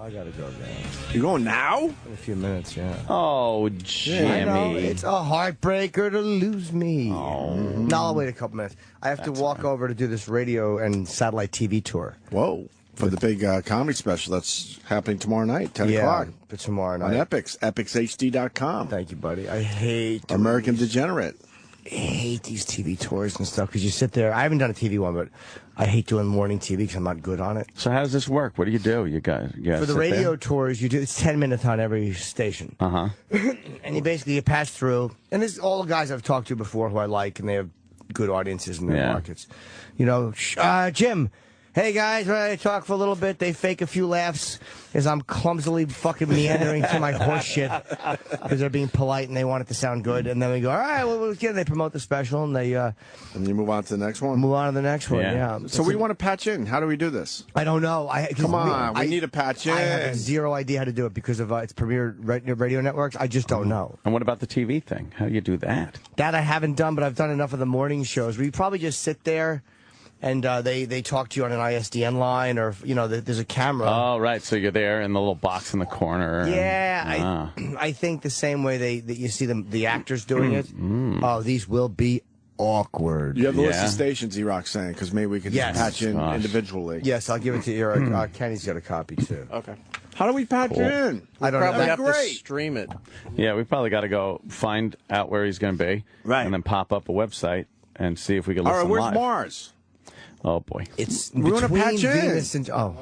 I gotta go now. You going now? In a few minutes, yeah. Oh, Jimmy. I know, it's a heartbreaker to lose me. Oh. No, I'll wait a couple minutes. I have to walk over to do this radio and satellite TV tour. Whoa. For the big comedy special that's happening tomorrow night, 10 o'clock. But tomorrow night. On Epix, EpixHD.com. Thank you, buddy. I hate American Degenerate. I hate these TV tours and stuff because you sit there. I haven't done a TV one, but I hate doing morning TV because I'm not good on it. So how does this work? What do? You guys for the radio tours, you do it's 10 minutes on every station. And you basically pass through, and this is all the guys I've talked to before who I like, and they have good audiences in their markets. You know, Jim. Hey guys, I talk for a little bit. They fake a few laughs as I'm clumsily fucking meandering through my horse shit because they're being polite and they want it to sound good. And then we go, all right, well, again, they promote the special and they and you move on to the next one. Move on to the next one. Yeah. So we want to patch in. How do we do this? I don't know. Come on, we need to patch in. I have zero idea how to do it because of its premier radio networks. I just don't know. And what about the TV thing? How do you do that? That I haven't done, but I've done enough of the morning shows where you probably just sit there. And they talk to you on an ISDN line, or there's a camera. Oh, right. So you're there in the little box in the corner. Yeah, I think the same way that you see the actors doing it. Oh, these will be awkward. You have the list of stations, E-Rock's saying, because maybe we could just patch in individually. Yes, I'll give it to you. Kenny's got a copy too. Okay. How do we patch in? I don't probably know. have to stream it. Yeah, we probably got to go find out where he's going to be, and then pop up a website and see if we can listen live. All right, where's live. Mars? Oh, boy. It's we want to patch Venus in. And,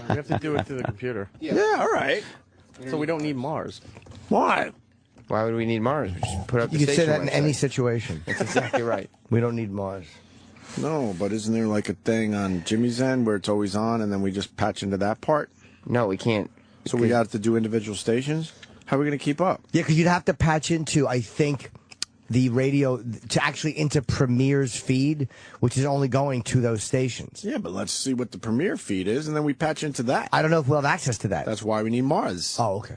We have to do it through the computer. Yeah, all right. So we don't need Mars. Why? Why would we need Mars? We just put up the you can say that website. in any situation. That's exactly right. We don't need Mars. No, but isn't there like a thing on Jimmy's end where it's always on and then we just patch into that part? No, we can't. So we got to do individual stations? How are we going to keep up? Yeah, because you'd have to patch into, I think, the radio to actually into Premier's feed, which is only going to those stations. Yeah, but let's see what the Premiere feed is, and then we patch into that. I don't know if we'll have access to that. That's why we need Mars. Oh, okay.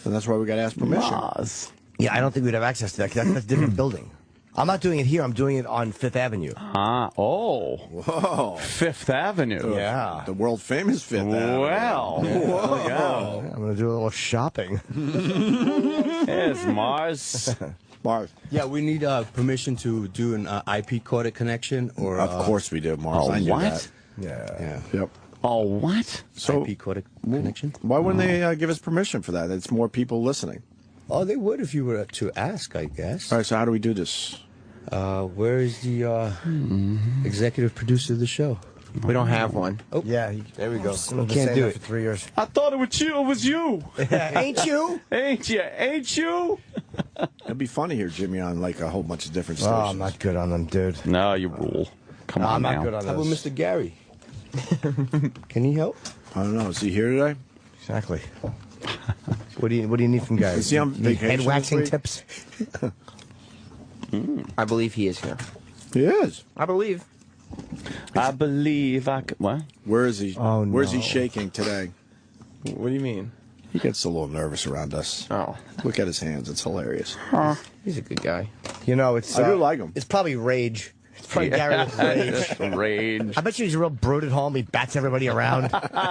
And that's why we got to ask permission. Mars. Yeah, I don't think we'd have access to that, 'cause that's a different building. I'm not doing it here. I'm doing it on Fifth Avenue. Whoa. Fifth Avenue. Yeah. The world-famous Fifth Avenue. Well. Whoa. I'm going to do a little shopping. There's Mars. Mars. Yeah, we need permission to do an IP coded connection, or Of course we do, Mars. Oh, I knew what? that. Yeah. Yep. Oh, what? So, IP coded connection. why wouldn't they give us permission for that? It's more people listening. Oh, they would if you were to ask, I guess. All right, so how do we do this? Where is the executive producer of the show? We don't have one. Oh, Yeah, there we go. Can't do it. For 3 years. I thought it was you. It was you. Ain't you? Ain't you? Ain't you? It'd be fun to hear Jimmy on like a whole bunch of different Oh, stations. I'm not good on them, dude. No, you rule. Come on I'm now. not good on how about those. Mr. Gary? Can he help? I don't know. Is he here today? Exactly. What do you need from guys? Is he on You need vacation head this waxing week? tips? I believe he is here. He is. I believe. I believe I could. What? Where is he? Oh, no. Where's he shaking today? What do you mean? He gets a little nervous around us. Oh, Look at his hands. It's hilarious. he's a good guy. You know, it's. I do like him. It's probably rage. It's probably Gary with rage. Rage. I bet you he's a real brute at home. He bats everybody around.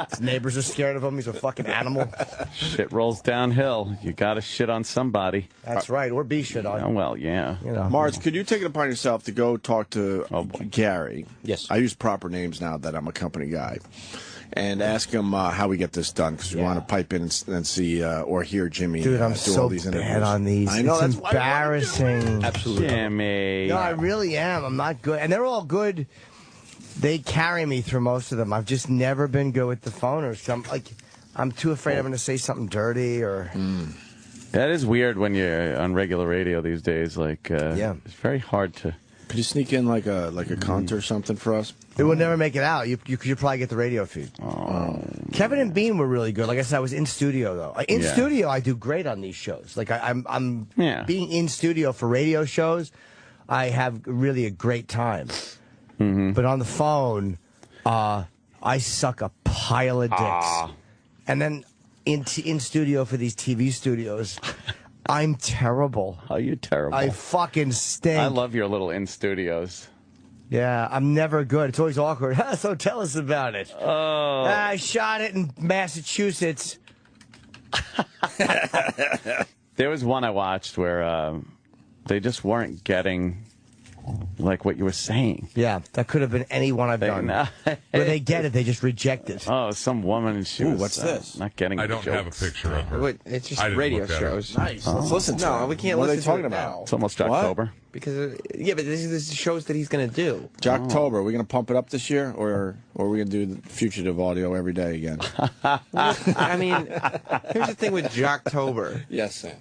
His neighbors are scared of him. He's a fucking animal. Shit rolls downhill. You got to shit on somebody. That's right. Or be shit on. Oh, well, yeah. You know. Mars, could you take it upon yourself to go talk to Gary? Yes. I use proper names now that I'm a company guy. And ask him how we get this done, because we want to pipe in and see or hear Jimmy Dude, I'm do so all these interviews. bad on these. I know, it's that's why I wanted to do it. embarrassing. Absolutely. Jimmy. No, I really am. I'm not good. And they're all good. They carry me through most of them. I've just never been good with the phone or something. I'm too afraid I'm going to say something dirty or... That is weird when you're on regular radio these days. Yeah. It's very hard to... Could you sneak in like a cunt or something for us? It will never make it out. You probably get the radio feed. Oh. Kevin and Bean were really good. Like I said, I was in studio though. In studio, I do great on these shows. Like I'm being in studio for radio shows. I have really a great time. But on the phone, I suck a pile of dicks. And then in studio for these TV studios, I'm terrible. Oh, you're terrible. I fucking stink. I love your little in-studios. Yeah, I'm never good. It's always awkward. So tell us about it. Oh. I shot it in Massachusetts. There was one I watched where they just weren't getting like what you were saying. Yeah, that could have been any one I've done. Where they get it, they just reject it. Oh, some woman and she was what's this? Not getting I the don't jokes. have a picture of her. Wait, it's just I didn't radio look at it. shows. Nice. Let's listen to No, it. we can't What are listen they to talking it about? now. It's almost Jocktober. Because yeah, but this is the shows that he's gonna do. Jocktober, are we going to pump it up this year, or are we going to do the fugitive audio every day again? I mean, here's the thing with Jocktober. Yes, Sam.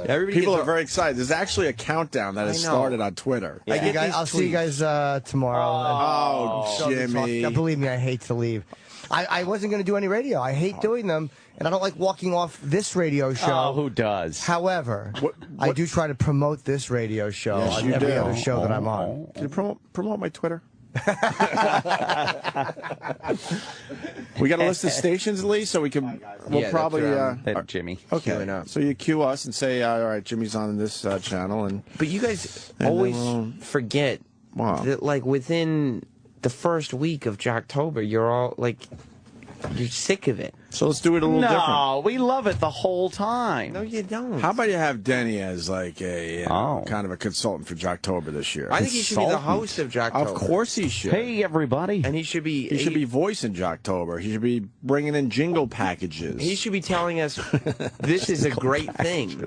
Everybody People gets are very excited. There's actually a countdown that has I know. started on Twitter. I get these I'll see you guys tomorrow. Oh, Jimmy. Believe me, I hate to leave. I wasn't going to do any radio. I hate doing them, and I don't like walking off this radio show. Oh, who does? However, I do try to promote this radio show Yes, on you every do. other show that I'm on. Can you promote my Twitter? We got a list of stations, Lee, so we can. We'll Yeah, probably. that's That Jimmy. Okay. queuing up. So you cue us and say, all right, Jimmy's on this channel, and But you guys And always then forget Wow. that, like, within the first week of Jocktober, you're all like, you're sick of it. so let's do it a little different. No, we love it the whole time. No, you don't. How about you have Denny as like a Oh. kind of a consultant for Jocktober this year? I think he should be the Consultant. host of Jocktober. Of course he should. Hey, everybody. And he should be. He should be voicing Jocktober. He should be bringing in jingle packages. He should be telling us this is a great thing.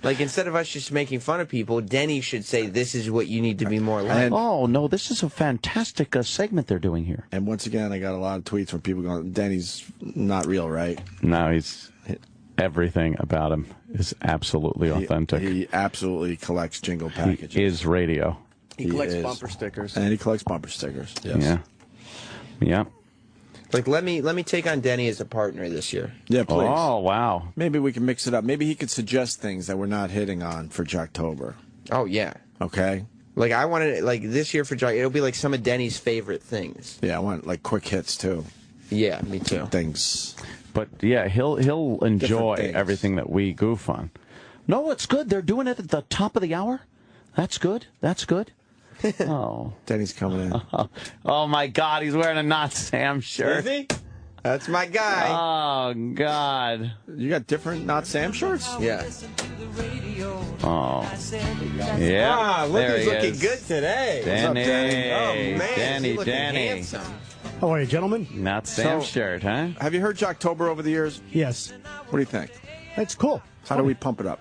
Like, instead of us just making fun of people, Denny should say this is what you need to be more like. And- Oh, no, this is a fantastic segment they're doing here. And once again, I got a lot of tweets from people going, Denny's not real, right? No, everything about him is absolutely authentic. He absolutely collects jingle He packages. is radio. He collects is. bumper stickers. And he collects bumper stickers. Yes. Yeah. Yeah. Like, let me take on Denny as a partner this year. Yeah, please. Oh, wow. Maybe we can mix it up. Maybe he could suggest things that we're not hitting on for Jocktober. Oh yeah. Okay? Like, I wanted, like, this year for Jock, it'll be like some of Denny's favorite things. Yeah, I want like quick hits too. Yeah, me too. Things. But, yeah, he'll enjoy things. everything that we goof on. No, it's good. They're doing it at the top of the hour. That's good. That's good. Oh. Denny's coming in. Oh, my God. He's wearing a Not Sam shirt. Is he? That's my guy. Oh, God. You got different Not Sam shirts? Yeah. Oh. Yeah. Ah, look, there he's he looking is. good today. Danny. Oh, man, Danny, he's looking Danny. handsome. How are you, gentlemen? Not Sam So- shirt, huh? Have you heard Jocktober over the years? Yes. What do you think? That's cool. How do we pump it up?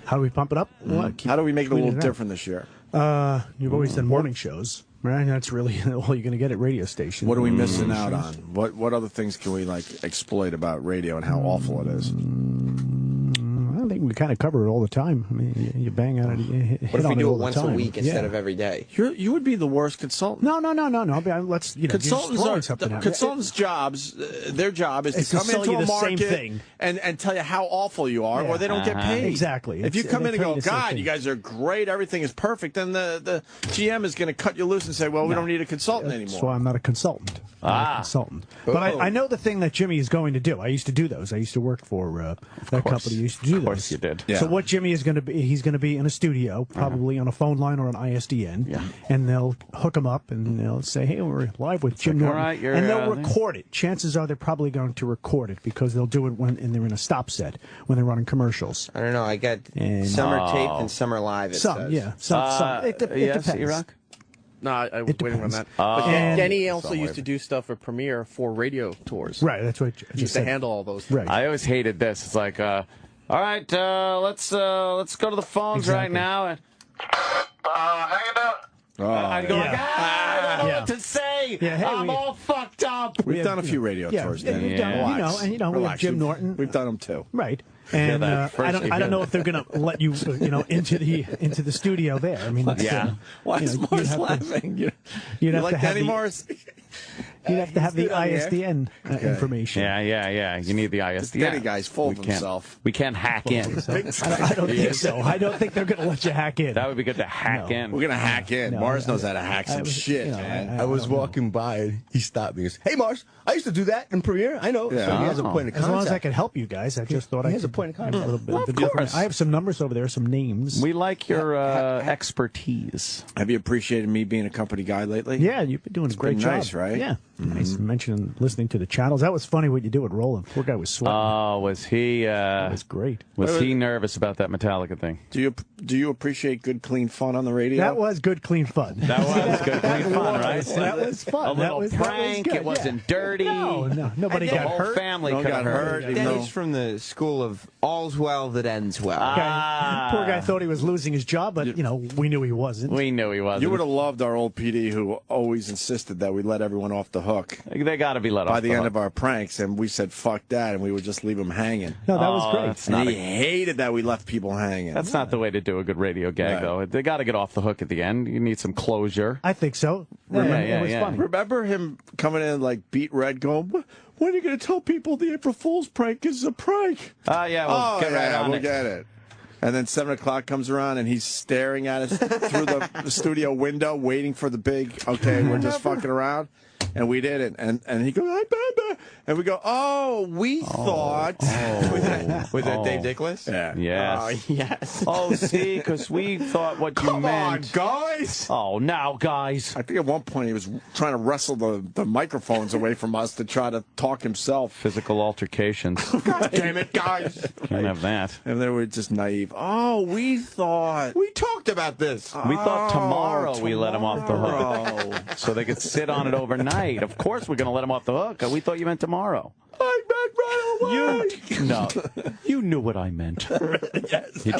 How do we pump it up? Well, keep How do we make it a tweeting little out. different this year? You've always done morning shows, right? That's really all you're going to get at radio stations. What are we missing out on? What other things can we like exploit about radio and how awful it is? I think we kind of cover it all the time. I mean, you bang on it. You hit What if we on do all it the once a time. week instead Yeah. of every day? You would be the worst consultant. No. Let's you're just Consultants throwing are something out. consultants' jobs. Their job is It's to to come sell into you a the same market thing. and tell you how awful you are, or they don't get paid. Exactly. If you It's- come they in and tell go, you the same God, thing." you guys are great, everything is perfect, then the GM is going to cut you loose and say, well, we don't need a consultant That's why anymore. I'm not a consultant. I'm not a consultant. But I know the thing that Jimmy is going to do. I used to do those. I used to work for that company. Used to do those. Of course you did. Yeah. So what Jimmy is going to be, he's going to be in a studio, probably on a phone line or an ISDN, Yeah. and they'll hook him up and they'll say, "Hey, we're live with Jim Norton," all right, you're, and they'll record it. Chances are they're probably going to record it because they'll do it when they're in a stop set when they're running commercials. I don't know. I got And- summer taped and summer live. It Some, says. yeah, some. It yes, depends. E-Rock? No, I was waiting on depends. that. But And- Denny also used to do stuff for Premiere for radio tours. Right, that's what I He just used to said. handle all those. Right. I always hated this. It's like, all right, let's go to the phones right Exactly. now. And How you doing? I'd go like, I don't know Yeah. what to say. Yeah, hey, I'm we- all fucked up. We've done a few radio tours, yeah, Danny. we've done, Relax. we have Relax. Jim Norton. We've done them too. Right. And that first I don't know again. if they're going to let you, into the studio there. I mean, it's, Yeah. Why you is know, Morris you'd have to- laughing? you'd You have like to have Danny the, Morris? You'd have to have the good on the air. ISDN information. Yeah. You need the ISDN. Danny guy's full We of can't- himself. We can't hack in. So, I don't think so. I don't think they're going to let you hack in. That would be good to hack No. in. We're going to hack in. No, Morris knows how to hack some shit, man. I was walking by and he stopped me and said, "Hey, Mars, I used to do that in Premiere. I know." Yeah. So he has a Oh. point of As contact. long as I could help you guys, I just thought He I has a could point of a contact. little bit. Well, of of the different- course. I have some numbers over there, some names. We like your expertise. Have you appreciated me being a company guy lately? Yeah, you've been doing a great been job. nice, right? Yeah. Nice mentioning listening to the channels. That was funny what you do with Roland. Poor guy was sweating. Oh, was he? That was great. Was he nervous about that Metallica thing? Do you appreciate good, clean fun on the radio? That was good, clean fun. That was good, clean fun, right? That was fun. A little prank. That was good, it wasn't dirty. No, nobody The got whole hurt. family No got got hurt. hurt. Denny's from the school of all's well that ends well. Poor guy thought he was losing his job, but we knew he wasn't. We knew he wasn't. You would have loved our old PD who always insisted that we let everyone off the hook They got to be let off by the end hook. of our pranks, and we said fuck that, and we would just leave them hanging. No, that was great. That's And not he hated that we left people hanging. That's not the way to do a good radio gag, Right. though. They got to get off the hook at the end. You need some closure. I think so. It was funny. Remember him coming in like beat red, going, "When are you going to tell people the April Fool's prank is a prank?" Yeah, we'll get right on we'll it. get it. And then 7 o'clock comes around, and he's staring at us through the studio window, waiting for the big, okay, we're just fucking around. And we did it. And he goes, "Hi, Baba." And we go, "Oh, we thought." Was that Dave Dickless? Yeah. Yes. Oh, yes. Oh, see, because we thought what you Come on, meant. guys. Oh, now, guys. I think at one point he was trying to wrestle the microphones away from us to try to talk himself. Physical altercations. God damn it, guys. Can't have that. And they were just naive. "Oh, we thought." We talked about this. We thought tomorrow we let him off the hook. Tomorrow. So they could sit on it overnight. Of course we're going to let him off the hook. We thought you meant tomorrow. I meant right away. No, you knew what I meant. Yes. He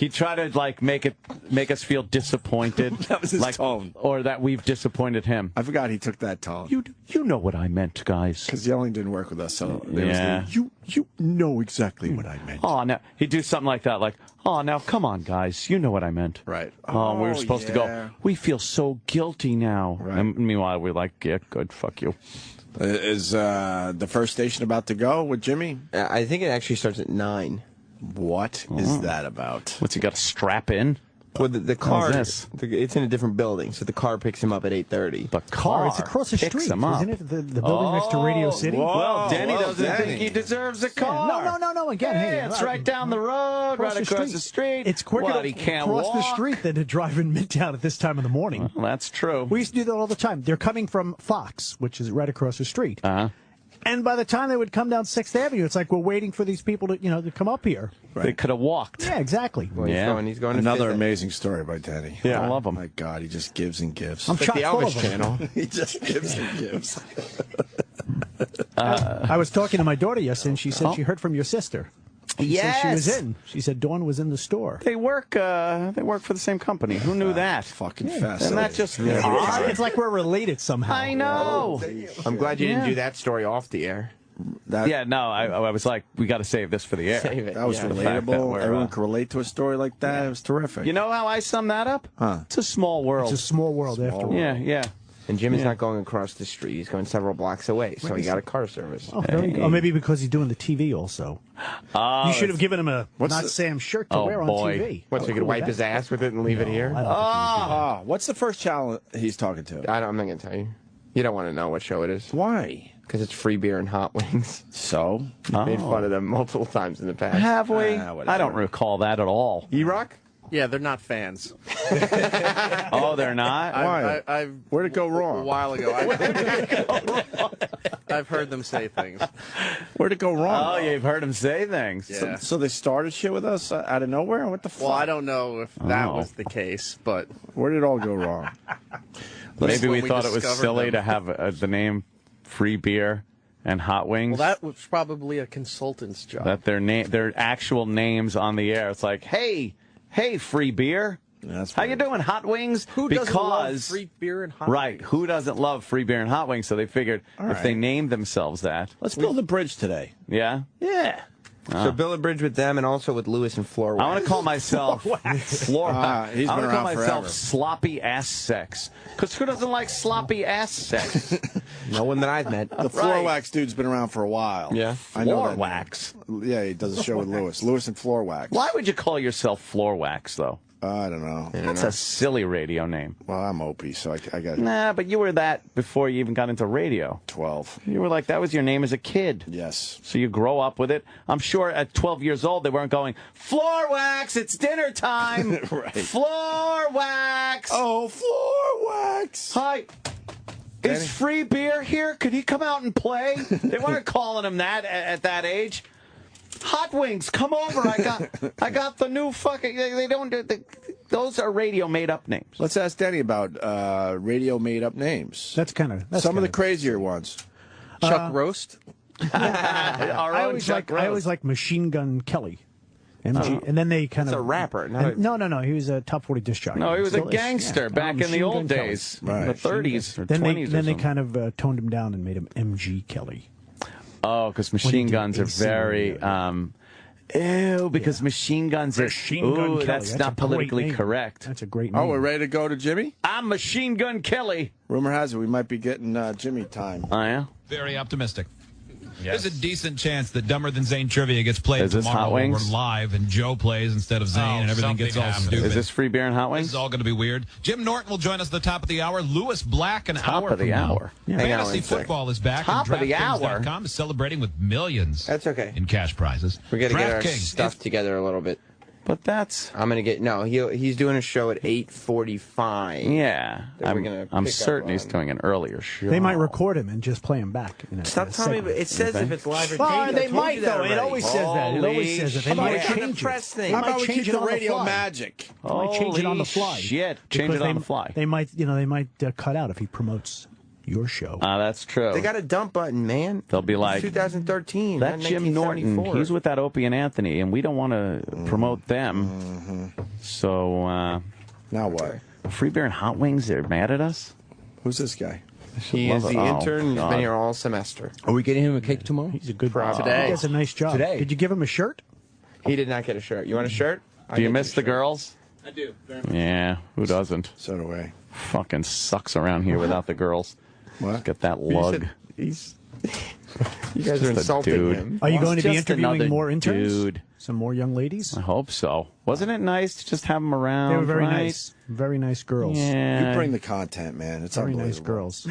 tried to like make us feel disappointed. That was his like, tone. Or that we've disappointed him. I forgot he took that tone. You know what I meant, guys. Because yelling didn't work with us, so there Yeah. was you know exactly what I meant. Oh, now he'd do something like that, like, "Oh, now come on, guys, you know what I meant." Right. Oh, we were supposed to go. We feel so guilty now. Right. And meanwhile, we're like, "Yeah, good, fuck you." Is the first station about to go with Jimmy? I think it actually starts at 9. What is that about? What's he got to strap in? Well, the car, this? it's in a different building, so the car picks him up at 8:30. The car. It's across the picks street, him up. isn't it? The building next to Radio City. whoa. Well, Denny Whoa, doesn't Denny. think he deserves a car. No. Again, hey, it's right down the road, right across the street. It's quicker What, to he can't cross the walk? street than to drive in Midtown at this time of the morning. Well, that's true. We used to do that all the time. They're coming from Fox, which is right across the street. Uh-huh. And by the time they would come down 6th Avenue, it's like we're waiting for these people to come up here. They could have walked. Yeah, exactly. Well, Yeah. he's going to Another Fifth. amazing story by Denny. Yeah, I love him. My God, he just gives and gives. I'm Like chock the full Elvis of them. channel. He just gives and gives. I was talking to my daughter yesterday, and she said she heard from your sister. She said she was Yes. in. She said Dawn was in the store. They work for the same company. Who knew that? Fucking fast. Isn't that just odd? It's like we're related somehow. I know. I'm glad you didn't Yeah. do that story off the air. Yeah, no, I was like, we got to save this for the air. Save it. That was Yeah. The fact that relatable. we're, Everyone could relate to a story like that. It was terrific. You know how I sum that up? Huh. It's a small world. It's a small world after all. Yeah. And Jim is not going across the street. He's going several blocks away, so he got a car service. Oh, very good. Or maybe because he's doing the TV also. You should have given him a not Sam shirt to Oh, wear on boy. TV. What, so he could wipe his ass with it and leave it here? What's the first channel he's talking to? I'm not going to tell you. You don't want to know what show it is. Why? Because it's free beer and hot wings. So? Made fun of them multiple times in the past. Have we? whatever. I don't recall that at all. E-Rock? Yeah, they're not fans. Oh, they're not? Why? I've Where'd it go a wrong? while ago. I've heard them say things. Where'd it go wrong? Oh, you've heard him say things. Yeah. So they started shit with us out of nowhere? What the fuck? Well, I don't know if that Oh. was the case, but Where did it all go wrong? Maybe when we we thought it was discovered silly them. to have the name Free Beer and Hot Wings. well, that was probably a consultant's job. that their actual names on the air. It's like, hey, Free Beer. That's How you weird. doing, Hot Wings? Who doesn't love Because free beer and hot right, wings? who doesn't love free beer and hot wings? So they figured if right. they named themselves that, Let's build a bridge today. yeah. Yeah. So build a bridge with them and also with Lewis and Floor I want to call myself floor wax. He's I been want to call around myself forever. sloppy ass sex. Because who doesn't like sloppy ass sex? No one that I've met. The floor wax dude's been around for a while. Yeah. I know Floor that. wax. Yeah, he does a show with Lewis. Lewis and Floor Wax. Why would you call yourself floor wax though? I don't know. That's a silly radio name. Well, I'm Opie, so I got Nah, but you were that before you even got into radio. 12. You were like, that was your name as a kid. Yes. So you grow up with it. I'm sure at 12 years old they weren't going, floor wax, it's dinner time. Right. Floor wax. Oh, Floor Wax. Hi. Is Free Beer here? Could he come out and play? They weren't calling him that at that age. Hot Wings, come over. I got the new fucking. They don't. Those are radio made up names. Let's ask Denny about radio made up names. That's kind of some of the crazier ones. Chuck Roast. I always like Machine Gun Kelly. MG, and then they kind of. It's a rapper. No. He was a top 40 disc jockey. No, he was a gangster back in the old days, right. in the 30s or then 20s. Then they kind of toned him down and made him MG Kelly. Oh, because machine guns are very. Because machine guns are. Ooh, that's not politically correct. That's a great name. Oh, we're ready to go to Jimmy? I'm Machine Gun Kelly. Rumor has it we might be getting Jimmy time. Oh, yeah? Very optimistic. Yes. There's a decent chance that Dumber Than Zane trivia gets played Is this tomorrow Hot when we're Wings? live and Joe plays instead of Zane and everything gets all stupid. Is this Free Beer and Hot Wings? This is all going to be weird. Jim Norton will join us at the top of the hour. Lewis Black an Top hour of the from now. hour. Yeah. Fantasy football is back. Top of the hour. DraftKings.com is celebrating with millions. That's okay. In cash prizes. We're going to get our DraftKings, stuff together a little bit. But that's. I'm going to get. No, he's doing a show at 8:45. Yeah. I'm certain he's doing an earlier show. They might record him and just play him back. Stop telling me. It says if it's live or well, they might, though. It always says that. It always says that. They might change it. How about we keep the radio magic? They might change it on the fly. Shit. Change it on the fly. They might, cut out if he promotes your show. That's true. They got a dump button, man. They'll be like, 2013. that Jim Norton, he's with that Opie and Anthony, and we don't want to promote them. So, now what? Free Beer and Hot Wings, they're mad at us? Who's this guy? He is the intern. He's been here all semester. Are we getting him a cake tomorrow? He's a good today. He does a nice job. Today. Did you give him a shirt? He did not get a shirt. You want a shirt? Do you miss the girls? I do. Very much. Yeah, who doesn't? So do I. Fucking sucks around here without the girls. What? Get that lug. You guys are insulting him. Are you going to be Just interviewing another more interns? dude. Some more young ladies? I hope so. Wasn't it nice to just have them around? They were very right? nice. Very nice girls. Yeah. You bring the content, man. It's Very unbelievable. nice girls.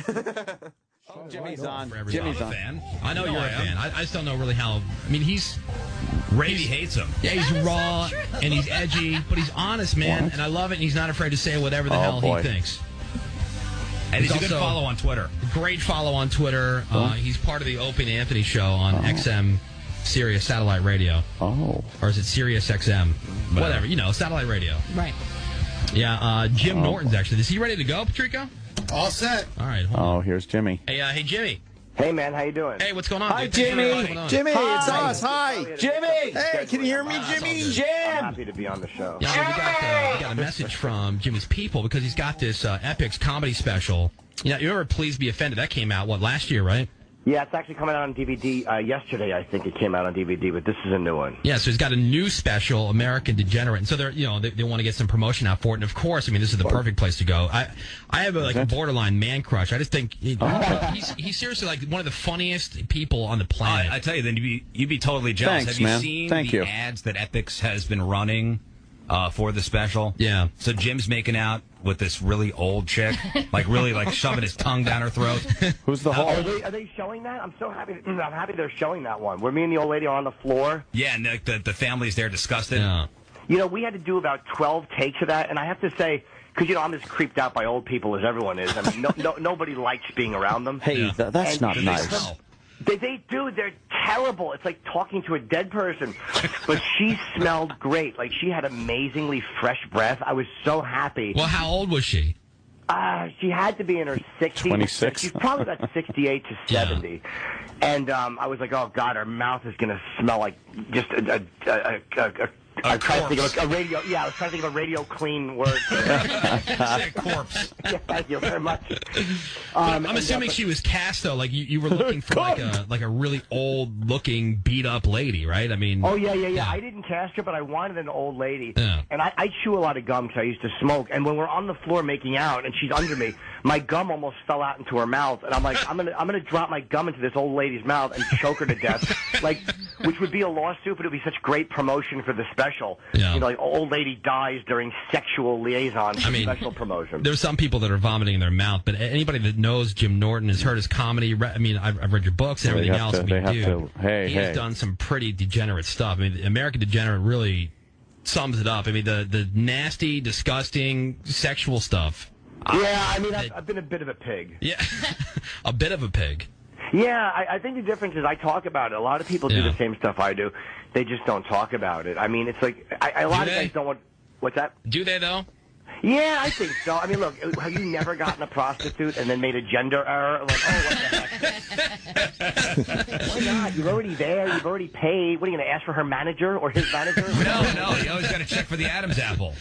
Jimmy's on. Jimmy's on. Fan. I know you're a fan. I just don't know really how. I mean, Maybe hates him. Yeah, he's raw and he's edgy, but he's honest, man, and I love it. And he's not afraid to say whatever the hell he thinks. And he's a good follow on Twitter. Great follow on Twitter. He's part of the Opie and Anthony show on XM Sirius Satellite Radio. Oh. Or is it Sirius XM? Whatever. Satellite radio. Right. Yeah, Jim Norton's actually. Is he ready to go, Patrico? All set. All right. Oh, here's Jimmy. Hey, Jimmy. Hey, man, how you doing? Hey, what's going on? Hi, dude? Jimmy. Jimmy, it's us. Hi. Jimmy. Hey, can you hear me, Jimmy? I'm Jim. happy to be on the show. Yeah, we got a message from Jimmy's people because he's got this Epix comedy special. You remember Please Be Offended? That came out, last year, right? Yeah, it's actually coming out on DVD yesterday. I think it came out on DVD, but this is a new one. Yeah, so he's got a new special, American Degenerate, and so they want to get some promotion out for it. And of course, I mean, this is the perfect place to go. I have a borderline man crush. I just think he's seriously like one of the funniest people on the planet. I tell you, then you'd be totally jealous. Thanks, Have you man. seen Thank the you. ads that Epix has been running for the special? Yeah. So Jim's making out with this really old chick, really shoving his tongue down her throat. Who's the whole? Are they showing that? I'm so happy. I'm happy they're showing that one. Where me and the old lady are on the floor. Yeah, and the family's there disgusted. Yeah. We had to do about 12 takes of that, and I have to say, because I'm as creeped out by old people as everyone is. I mean, nobody likes being around them. Hey, that's not nice. They do. They're terrible. It's like talking to a dead person. But she smelled great. Like, she had amazingly fresh breath. I was so happy. Well, how old was she? She had to be in her 60s. 26. She's probably about 68 to 70. Yeah. And I was like, oh, God, her mouth is going to smell like just I was trying to think of a radio. Yeah, I was trying to think of a radio clean word. Say corpse. Yeah, thank you very much. I'm assuming she was cast though. Like you were looking for like a really old looking beat up lady, right? I mean. Oh yeah. I didn't cast her, but I wanted an old lady. Yeah. And I chew a lot of gum because I used to smoke. And when we're on the floor making out, and she's under me, my gum almost fell out into her mouth. And I'm like, I'm gonna drop my gum into this old lady's mouth and choke her to death. Which would be a lawsuit, but it would be such great promotion for the special. Yeah. Old lady dies during sexual liaison for special promotion. There's some people that are vomiting in their mouth, but anybody that knows Jim Norton has heard his comedy. I mean, I've read your books and everything else. He has done some pretty degenerate stuff. I mean, American Degenerate really sums it up. I mean, the nasty, disgusting, sexual stuff. Yeah, I mean, I've been a bit of a pig. Yeah, a bit of a pig. Yeah, I think the difference is I talk about it. A lot of people do the same stuff I do. They just don't talk about it. I mean, it's like a lot of guys don't want. What's that? Do they though? Yeah, I think so. I mean, look, have you never gotten a prostitute and then made a gender error? Like, oh, what the heck? Why not? You're already there. You've already paid. What, are you going to ask for her manager or his manager? No, you always got to check for the Adam's apple.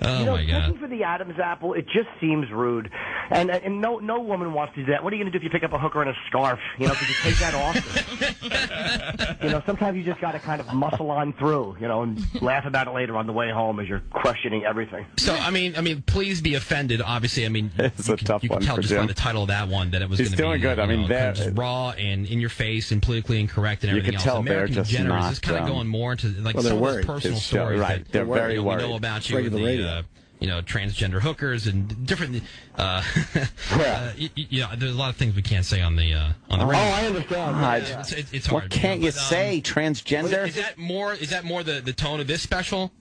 Oh, my God. Checking for the Adam's apple, it just seems rude. And no woman wants to do that. What are you going to do if you pick up a hooker in a scarf? You know, could you take that off? You know, sometimes you just got to kind of muscle on through, you know, and laugh about it later on the way home as you're questioning everything. So, I mean, please be offended. Obviously, I mean, it's a tough you can one tell for just Jim. by the title of that one that it was going to be doing good. I mean, kind of just raw and in your face and politically incorrect and everything you can else. tell American they're just Degenerate not. is just kind of going more into like well, some of those worried. personal It's stories. right. That, They're very we worried. know about you with Regular radio. the transgender hookers and different. You know, there's a lot of things we can't say on the radio. Oh, I understand. It's hard. What can't you say? Transgender? Is that more the tone of this special?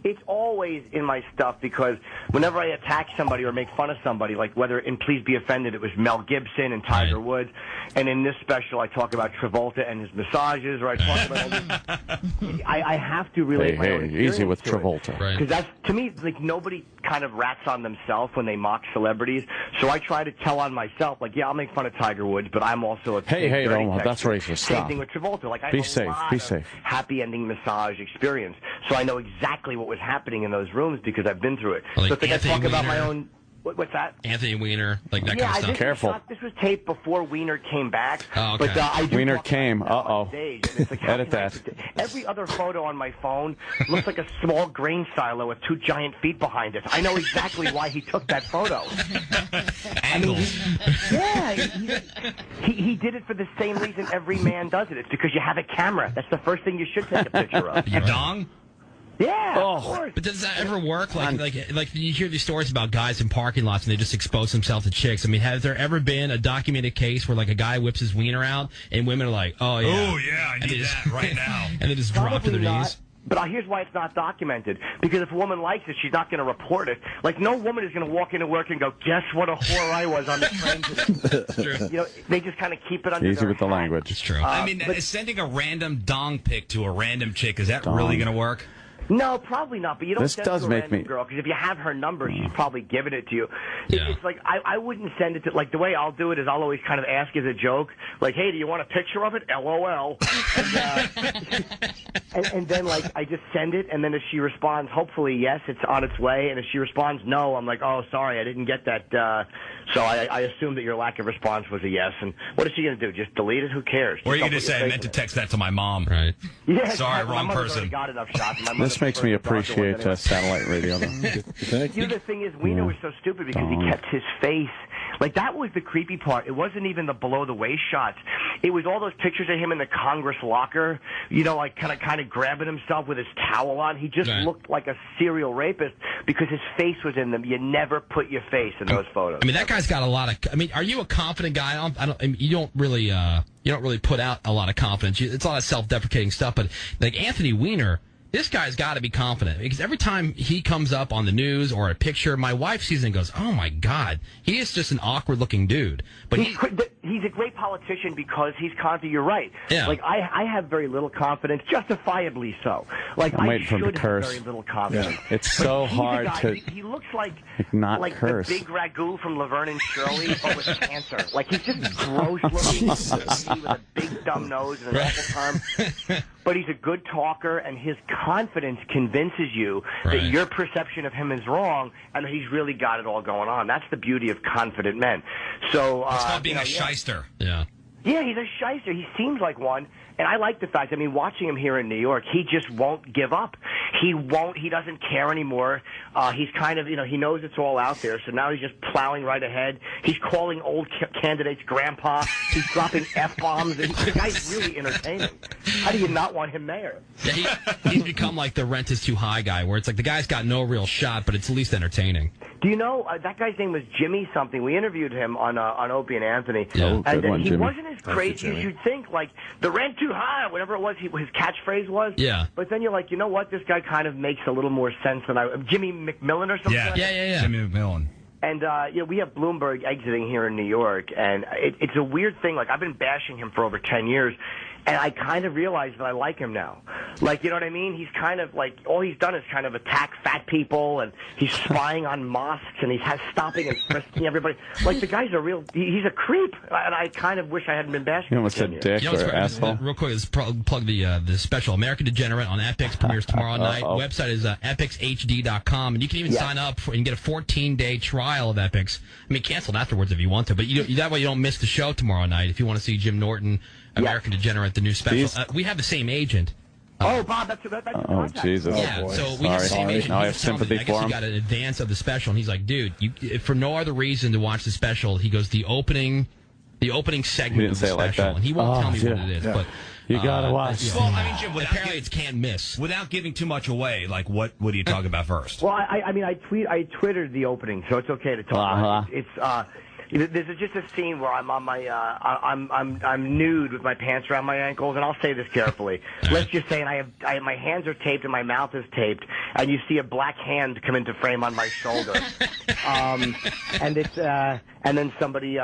It's always in my stuff because whenever I attack somebody or make fun of somebody, like whether in Please Be Offended, it was Mel Gibson and Tiger Woods, and in this special I talk about Travolta and his massages, or I talk about all this. I have to relate my own experience easy with to Travolta. Because that's, to me, like nobody kind of rats on themselves when they mock celebrities. So I try to tell on myself, like, yeah, I'll make fun of Tiger Woods, but I'm also a Hey, dirty that's texter. racist. Same Stop. thing with Travolta. Like, I Be have safe. a lot Be of safe. happy ending massage experience, so I know exactly what was happening in those rooms because I've been through it. Like so if I Anthony talk about my Weiner. own. What's that? Anthony Weiner, like that kind of stuff. Careful. This was taped before Weiner came back. Oh, okay. But I do Weiner talk came. about it on Uh-oh. stage, and it's like, how Edit can I- that. Every other photo on my phone looks like a small grain silo with two giant feet behind it. I know exactly why he took that photo. Angles. Yeah, he did it for the same reason every man does it. It's because you have a camera. That's the first thing you should take a picture of. Your dong? Yeah, of course. But does that ever work? Like you hear these stories about guys in parking lots and they just expose themselves to chicks. I mean, has there ever been a documented case where like a guy whips his wiener out and women are like, oh yeah, I need that right now. and they just drop to their Probably knees? But here's why it's not documented. Because if a woman likes it, she's not going to report it. Like, no woman is going to walk into work and go, guess what a whore I was on the train today. It's true. You know, they just kind of keep it under Easy their with the hat. language. It's true. I mean, sending a random dong pic to a random chick, is that really going to work? No, probably not. But you don't This send does it to a make random me- girl, because if you have her number, she's probably giving it to you. Yeah. It's like, I wouldn't send it to, like, the way I'll do it is I'll always kind of ask as a joke, like, hey, do you want a picture of it? LOL. And then, like, I just send it, and then if she responds, hopefully, yes, it's on its way. And if she responds no, I'm like, oh, sorry, I didn't get that. So I assume that your lack of response was a yes. And what is she going to do? Just delete it? Who cares? Or you Just can just don't say, put I your meant to face in text that to my mom. Right. it. Yeah, Sorry, exactly. wrong My mother's person. already got enough shots. My This mother makes me prefers the darker ones appreciate anyway. satellite radio. Though. You know, the thing is, Weiner was so stupid because he kept his face. Like, that was the creepy part. It wasn't even the below-the-waist shots. It was all those pictures of him in the Congress locker, you know, like kind of grabbing himself with his towel on. He just looked like a serial rapist because his face was in them. You never put your face in those photos. I mean, that guy's got a lot of. I mean, are you a confident guy? You don't really put out a lot of confidence. It's a lot of self-deprecating stuff. But like Anthony Weiner, this guy's got to be confident because every time he comes up on the news or a picture, my wife sees it and goes, "Oh my God, he is just an awkward-looking dude." But he's a great politician because he's confident. You're right. Yeah. Like I have very little confidence, justifiably so. Like I'm I waiting for him to should have curse. very little confidence. Yeah. It's so He's a hard guy- to He looks like not curse. the big ragu from Laverne and Shirley, but with cancer. Like he's just gross looking with a big dumb nose and an awful tongue. But he's a good talker, and his confidence convinces you that your perception of him is wrong, and that he's really got it all going on. That's the beauty of confident men. So It's called being a shyster. Yeah. Yeah, he's a shyster. He seems like one, and I like the fact. I mean, watching him here in New York, he just won't give up. He doesn't care anymore. He's kind of, he knows it's all out there, so now he's just plowing right ahead. He's calling old candidates grandpa. He's dropping F-bombs. The guy's really entertaining. How do you not want him mayor? Yeah, he's become like the rent is too high guy, where it's like the guy's got no real shot, but it's at least entertaining. Do you know, that guy's name was Jimmy something. We interviewed him on Opie and Anthony. Oh, good one, he Jimmy. wasn't as crazy as you'd think. Like, the rent too high, whatever it was, his catchphrase was. Yeah. But then you're like, you know what? This guy kind of makes a little more sense than Jimmy McMillan or something like that? Yeah. Jimmy McMillan. And, we have Bloomberg exiting here in New York, and it's a weird thing. Like, I've been bashing him for over 10 years, and I kind of realize that I like him now. Like, you know what I mean? He's kind of like, all he's done is kind of attack fat people, and he's spying on mosques, and he's stopping and frisking everybody. Like, the guy's he's a creep, and I kind of wish I hadn't been bashing him. You almost said dick or asshole. Real quick, let's plug the special American Degenerate on Epix, premieres tomorrow night. Website is EpixHD.com, and you can even sign up and get a 14-day trial of Epix. I mean, canceled afterwards if you want to, but that way you don't miss the show tomorrow night if you want to see Jim Norton, American Degenerate, the new special. We have the same agent. Bob, that's Jesus. Yeah, so we have the same agent. Now I have sympathy for him. I guess he got an advance of the special, and he's like, dude, for no other reason to watch the special, he goes, the opening segment of the special, and he won't tell me what it is, but you gotta watch. Well, I mean, Jim, apparently it's can't miss. Without giving too much away, like what do you talk about first? Well, I twittered the opening, so it's okay to talk about it. There's just a scene where I'm on my I'm nude with my pants around my ankles, and I'll say this carefully. Let's just say, and I have my hands are taped and my mouth is taped, and you see a black hand come into frame on my shoulder, and it's and then somebody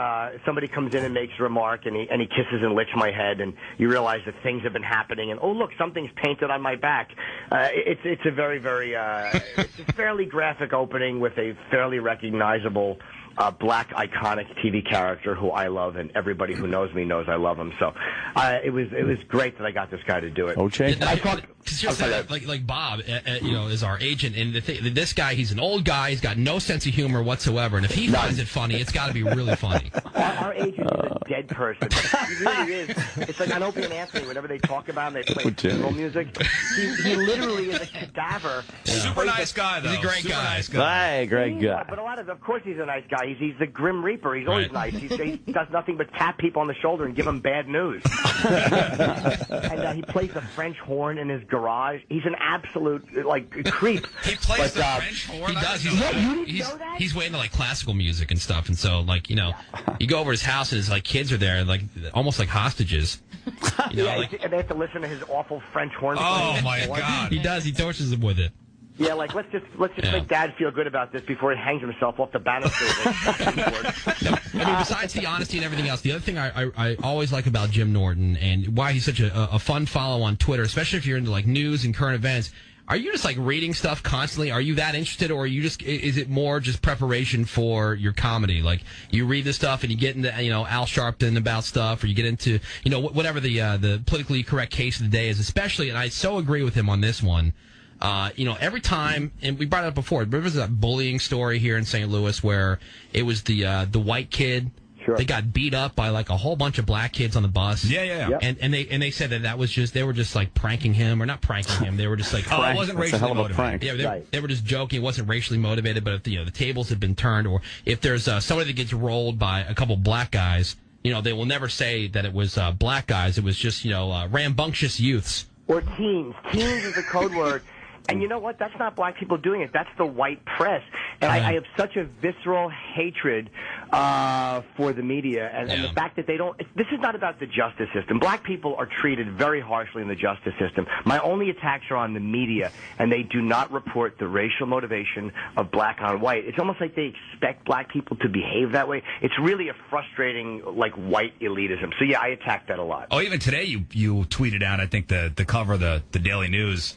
comes in and makes a remark, and he kisses and licks my head, and you realize that things have been happening, and oh look, something's painted on my back. It's a very it's a fairly graphic opening with a fairly recognizable black iconic TV character who I love, and everybody who knows me knows I love him. So it was great that I got this guy to do it. Okay. Like Bob, is our agent, and this guy, he's an old guy. He's got no sense of humor whatsoever, and if he finds it funny, it's got to be really funny. Our agent is a dead person. He really is. It's like on Opie and Anthony, whenever they talk about him, they play funeral music. He literally is a cadaver. Super nice guy, though. He's a great guy. Nice guy. Great guy. But of course he's a nice guy. He's the Grim Reaper. He's always nice. He does nothing but tap people on the shoulder and give them bad news. And he plays the French horn in his garage. He's an absolute creep. He plays the French horn. He does. He's way into classical music and stuff. And so you go over his house and his kids are there, almost like hostages. And they have to listen to his awful French horn. Oh my God! He does. He tortures them with it. Yeah, let's just make Dad feel good about this before he hangs himself off the banister. Besides the honesty and everything else, the other thing I always like about Jim Norton and why he's such a fun follow on Twitter, especially if you're into news and current events. Are you just reading stuff constantly? Are you that interested, or are you is it more just preparation for your comedy? You read the stuff and you get into Al Sharpton about stuff, or you get into whatever the politically correct case of the day is, especially. And I so agree with him on this one. Every time, and we brought it up before, there was that bullying story here in St. Louis where it was the white kid. Sure. They got beat up by a whole bunch of black kids on the bus. Yeah. Yep. And they said that was just, they were just pranking him, or not pranking him. They were just it wasn't racially motivated. Yeah, they were just joking. It wasn't racially motivated, but if the tables had been turned, or if there's somebody that gets rolled by a couple black guys, they will never say that it was black guys. It was just rambunctious youths. Or teens. Teens is the code word. And you know what? That's not black people doing it. That's the white press. And I have such a visceral hatred for the media and the fact that they don't. This is not about the justice system. Black people are treated very harshly in the justice system. My only attacks are on the media, and they do not report the racial motivation of black on white. It's almost like they expect black people to behave that way. It's really a frustrating, white elitism. So, yeah, I attack that a lot. Oh, even today you tweeted out, I think, the cover of the Daily News.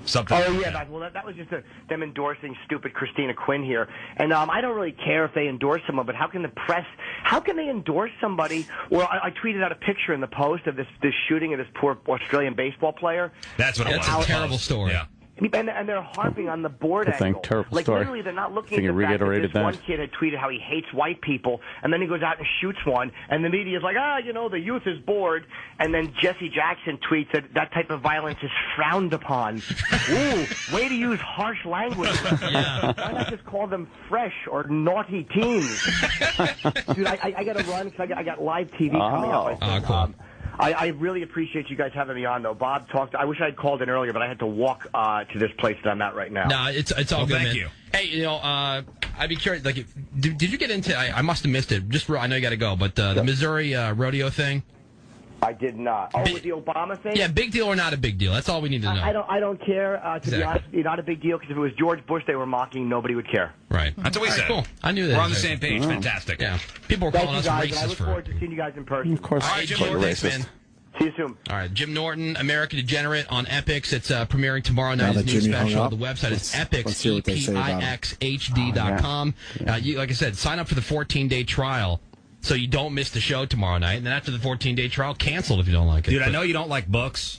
Something. Oh, yeah. That was just them endorsing stupid Christina Quinn here. And I don't really care if they endorse someone, but how can the press, how can they endorse somebody? Well, I tweeted out a picture in the Post of this shooting of this poor Australian baseball player. That's what it was. That's a terrible story. Yeah. And they're harping on the board angle. Terrible story. Literally, they're not looking at the fact that this one kid had tweeted how he hates white people, and then he goes out and shoots one, and the media's like, the youth is bored. And then Jesse Jackson tweets that type of violence is frowned upon. Ooh, way to use harsh language. Yeah. Why not just call them fresh or naughty teens? Dude, I got to run because I got live TV coming up. Cool. I really appreciate you guys having me on, though. Bob talked. I wish I had called in earlier, but I had to walk to this place that I'm at right now. No, it's all good, thank man. you. Hey, I'd be curious. Did you get into? I must have missed it. I know you got to go, but the Missouri rodeo thing. I did not. Oh, with the Obama thing? Yeah, big deal or not a big deal? That's all we need to know. I don't care. To be honest, not a big deal, because if it was George Bush they were mocking, nobody would care. Right. That's what we said. Cool. I knew that. We're on the same page. Fantastic. Yeah. People were calling us guys, racist and I look forward to seeing you guys in person. Of course, all right, Jim Norton, thanks, man. See you soon. All right, Jim Norton, American Degenerate on Epix. It's premiering tomorrow night. Now His that new Jimmy hung special. up, The website is let's see what they say about him. EpixHD.com. Like I said, sign up for the 14-day trial so you don't miss the show tomorrow night. And then after the 14-day trial, canceled if you don't like it. Dude, I know you don't like books,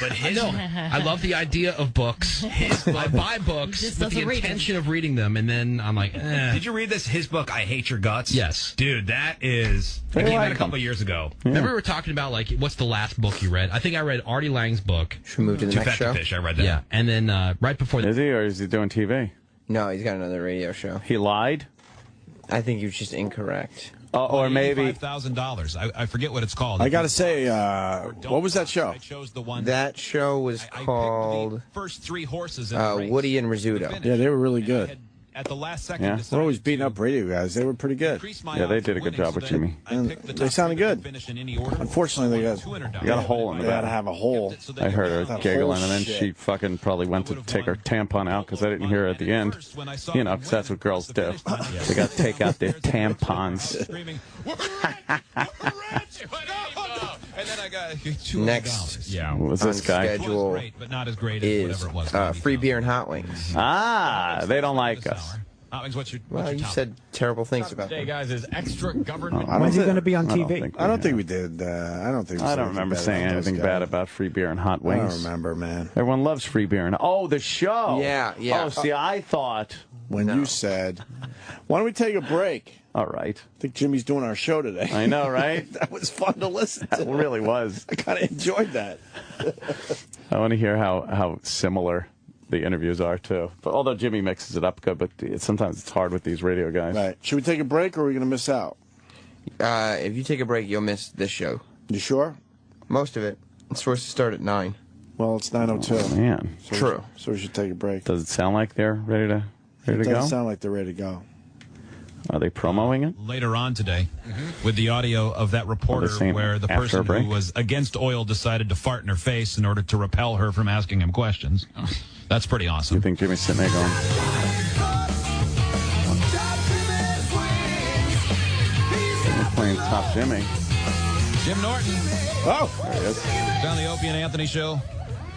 but I love the idea of books. I buy books with the intention of reading them, and then I'm like, Did you read his book, I Hate Your Guts? Yes. Dude, that is... It came out a couple of years ago. Yeah. Remember we were talking about, like, what's the last book you read? I think I read Artie Lang's book. Should we move to the next show? Fish, I read that. Yeah, and then right before... Is he, or is he doing TV? No, he's got another radio show. He lied? I think he was just incorrect. Or maybe $5,000. I forget what it's called. I got to say, what was that show? I chose the one. That show was called first 3 horses in the race. Woody and Rizzuto. Yeah, they were really good. At the last second, Yeah. We're always beating up radio guys. They were pretty good. Yeah, they did a good job with Jimmy. And they sounded good. Unfortunately, they got a hole in the They had back. to have a hole. I heard her That giggling, whole and then shit. she fucking probably went to take her tampon out because I didn't hear her at the end. You know, because that's what girls do. They got to take out their tampons. And then I got Next Yeah. What was this guy? schedule great, but not as great as is whatever it was. free beer and hot wings. Ah, they don't like us. Hot wings, what's your Well, you top? said terrible things about Today, them. guys, is extra government. When's he going to be on TV? I don't think we did. I don't think. I don't remember saying anything bad about free beer and hot I wings. don't remember, man. Everyone loves free beer and the show. Yeah, yeah. Oh, see, I thought. When you said, "Why don't we take a break?" All right. I think Jimmy's doing our show today. I know, right? That was fun to listen to. It really was. I kind of enjoyed that. I want to hear how similar the interviews are too. But although Jimmy mixes it up good, but sometimes it's hard with these radio guys. Right. Should we take a break, or are we going to miss out? If you take a break, you'll miss this show. You sure? Most of it. It's supposed to start at 9. Well, it's 9:02. Man, True. So we should take a break. does it sound like they're ready to It go? doesn't sound like they're ready to go. Are they promoting it? Later on today, with the audio of that reporter saying where the after a person break? who was against oil decided to fart in her face in order to repel her from asking him questions. That's pretty awesome. You think Jimmy's sitting there going? We're playing Top Jimmy. Jim Norton. Oh, there he is. On the Opie and Anthony show.